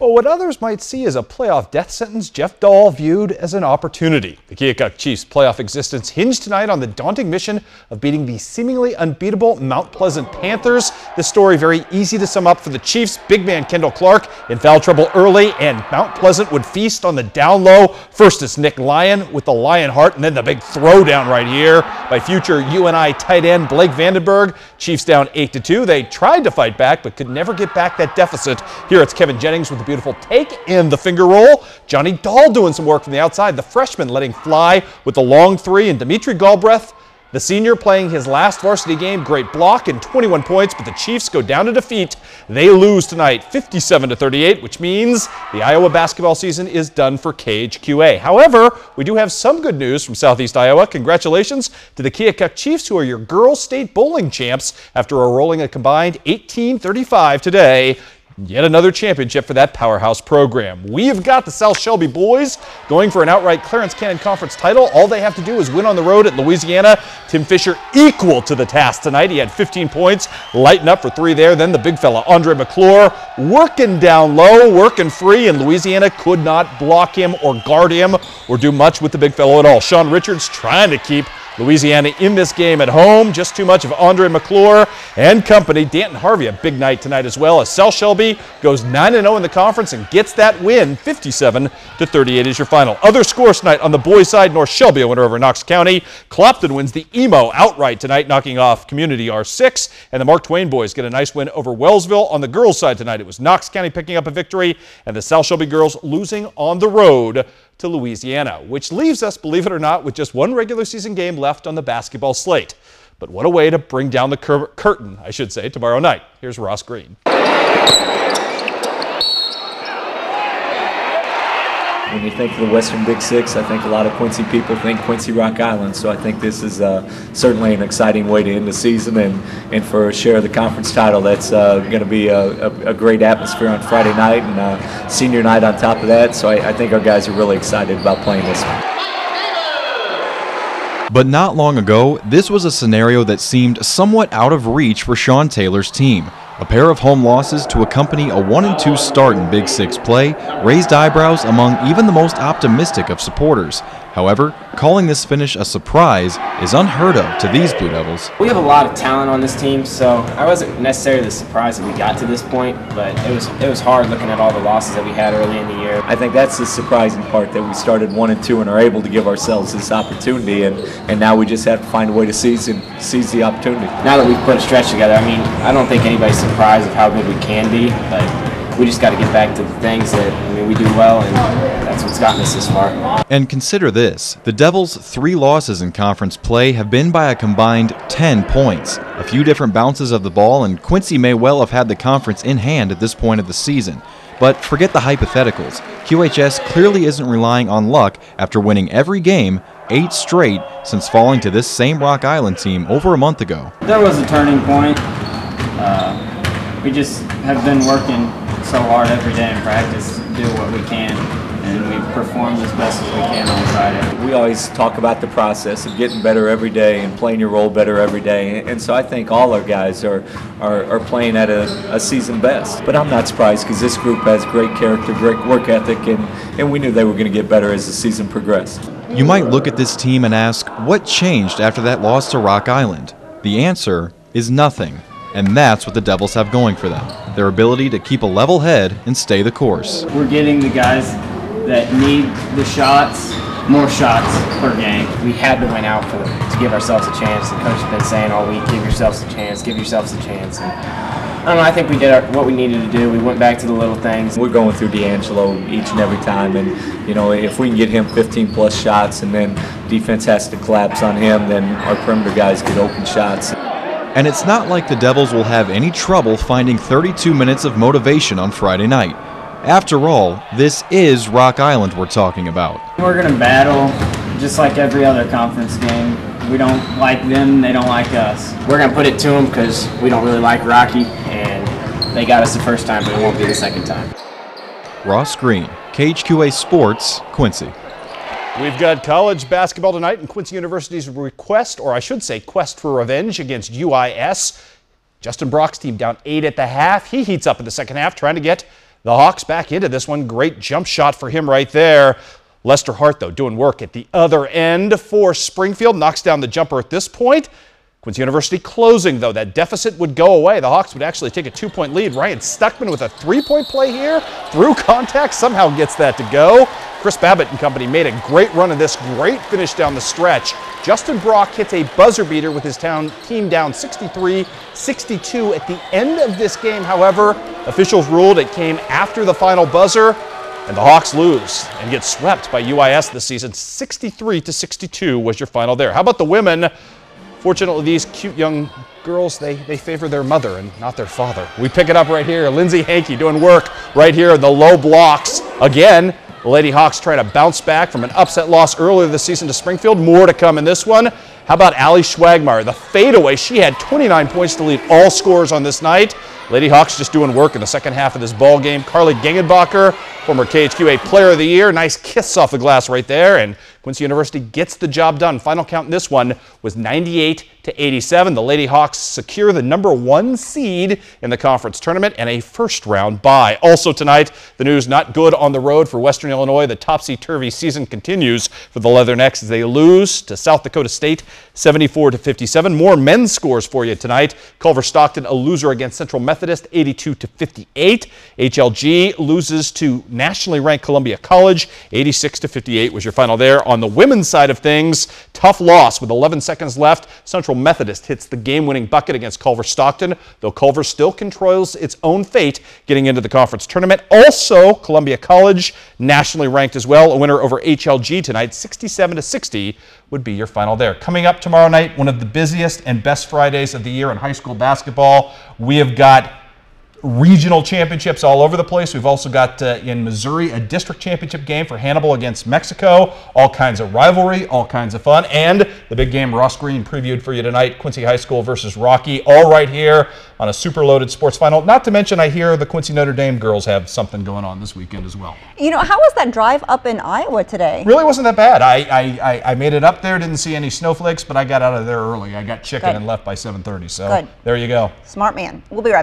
Well, what others might see as a playoff death sentence, Jeff Dahl viewed as an opportunity. The Keokuk Chiefs' playoff existence hinged tonight on the daunting mission of beating the seemingly unbeatable Mount Pleasant Panthers. This story very easy to sum up for the Chiefs. Big man Kendall Clark in foul trouble early, and Mount Pleasant would feast on the down low. First is Nick Lyon with the Lion heart, and then the big throwdown right here by future UNI tight end Blake Vandenberg. Chiefs down 8-2. They tried to fight back, but could never get back that deficit. Here it's Kevin Jennings with the beautiful take and the finger roll. Johnny Dahl doing some work from the outside. The freshman letting fly with the long three, and Dimitri Galbraith, the senior, playing his last varsity game. Great block and 21 points, but the Chiefs go down to defeat. They lose tonight 57-38, which means the Iowa basketball season is done for KHQA. However, we do have some good news from Southeast Iowa. Congratulations to the Keokuk Chiefs, who are your girls' state bowling champs after rolling a combined 18-35 today. Yet another championship for that powerhouse program. We've got the South Shelby boys going for an outright Clarence Cannon Conference title. All they have to do is win on the road at Louisiana. Tim Fisher equal to the task tonight. He had 15 points, lighting up for three there. Then the big fella, Andre McClure, working down low, working free, and Louisiana could not block him or guard him or do much with the big fellow at all. Sean Richards trying to keep Louisiana in this game at home. Just too much of Andre McClure and company. Danton Harvey, a big night tonight as well, as South Shelby goes 9-0 in the conference and gets that win. 57-38 is your final. Other scores tonight on the boys' side: North Shelby a winner over Knox County. Clopton wins the Emo outright tonight, knocking off Community R6. And the Mark Twain boys get a nice win over Wellsville. On the girls' side tonight, it was Knox County picking up a victory, and the South Shelby girls losing on the road to Louisiana, which leaves us, believe it or not, with just one regular season game left on the basketball slate. But what a way to bring down the curtain, I should say, tomorrow night. Here's Ross Green. When you think of the Western Big Six, I think a lot of Quincy people think Quincy Rock Island. So I think this is certainly an exciting way to end the season, and for a share of the conference title. That's going to be a great atmosphere on Friday night, and senior night on top of that. So I think our guys are really excited about playing this one. But not long ago, this was a scenario that seemed somewhat out of reach for Sean Taylor's team. A pair of home losses to accompany a 1-2 start in Big Six play raised eyebrows among even the most optimistic of supporters. However, calling this finish a surprise is unheard of to these Blue Devils. We have a lot of talent on this team, so I wasn't necessarily surprised that we got to this point, but it was hard looking at all the losses that we had early in the year. I think that's the surprising part, that we started 1-2 and are able to give ourselves this opportunity, and now we just have to find a way to seize the opportunity. Now that we've put a stretch together, I mean, I don't think anybody's surprised of how good we can be, but we just got to get back to the things that we do well, and that's what's gotten us this far. And consider this: the Devils' 3 losses in conference play have been by a combined 10 points. A few different bounces of the ball, and Quincy may well have had the conference in hand at this point of the season. But forget the hypotheticals. QHS clearly isn't relying on luck after winning every game 8 straight since falling to this same Rock Island team over a month ago. There was a turning point. We just have been working so hard every day in practice to do what we can, and we performed as best as we can on Friday. We always talk about the process of getting better every day and playing your role better every day, and so I think all our guys are playing at a season best. But I'm not surprised, because this group has great character, great work ethic, and we knew they were going to get better as the season progressed. You might look at this team and ask, what changed after that loss to Rock Island? The answer is nothing. And that's what the Devils have going for them: their ability to keep a level head and stay the course. We're getting the guys that need the shots, more shots per game. We had to win out to give ourselves a chance. The coach has been saying all week, give yourselves a chance, give yourselves a chance. And I don't know, I think we did what we needed to do. We went back to the little things. We're going through D'Angelo each and every time, and if we can get him 15-plus shots and then defense has to collapse on him, then our perimeter guys get open shots. And it's not like the Devils will have any trouble finding 32 minutes of motivation on Friday night. After all, this is Rock Island we're talking about. We're going to battle just like every other conference game. We don't like them, they don't like us. We're going to put it to them because we don't really like Rocky, and they got us the first time, but it won't be the second time. Ross Green, KHQA Sports, Quincy. We've got college basketball tonight, and Quincy University's quest for revenge against UIS. Justin Brock's team down 8 at the half. He heats up in the second half, trying to get The Hawks back into this one. Great jump shot for him right there. Lester Hart, though, doing work at the other end for Springfield. Knocks down the jumper at this point. Quincy University closing, though. That deficit would go away. The Hawks would actually take a 2-point lead. Ryan Stuckman with a 3-point play here. Through contact, somehow gets that to go. Chris Babbitt and company made a great run of this. Great finish down the stretch. Justin Brock hits a buzzer beater with his team down 63-62 at the end of this game. However, officials ruled it came after the final buzzer. And the Hawks lose and get swept by UIS this season. 63-62 was your final there. How about the women? Fortunately, these cute young girls, they favor their mother and not their father. We pick it up right here. Lindsay Hankey doing work right here in the low blocks. Again, the Lady Hawks trying to bounce back from an upset loss earlier this season to Springfield. More to come in this one. How about Allie Schwagmeyer? The fadeaway. She had 29 points to lead all scorers on this night. Lady Hawks just doing work in the second half of this ball game. Carly Gengenbacher, former KHQA Player of the Year. Nice kiss off the glass right there. And Quincy University gets the job done. Final count in this one was 98-87. The Lady Hawks secure the #1 seed in the conference tournament and a first-round bye. Also tonight, the news not good on the road for Western Illinois. The topsy-turvy season continues for the Leathernecks as they lose to South Dakota State 74-57. More men's scores for you tonight. Culver Stockton a loser against Central Methodist 82-58. HLG loses to nationally ranked Columbia College 86-58 was your final there. On the women's side of things, tough loss with 11 seconds left. Central Methodist hits the game-winning bucket against Culver Stockton, though Culver still controls its own fate getting into the conference tournament. Also, Columbia College, nationally ranked as well, a winner over HLG tonight, 67-60 would be your final there. Coming up tomorrow night, one of the busiest and best Fridays of the year in high school basketball. We have got regional championships all over the place. We've also got in Missouri a district championship game for Hannibal against Mexico. All kinds of rivalry, all kinds of fun, and the big game Ross Green previewed for you tonight, Quincy High School versus Rocky, all right here on a super loaded sports final. Not to mention, I hear the Quincy Notre Dame girls have something going on this weekend as well. You know, how was that drive up in Iowa today? Really wasn't that bad. I made it up there, didn't see any snowflakes, but I got out of there early. I got chicken and left by 7:30, so there you go. Smart man. We'll be right back.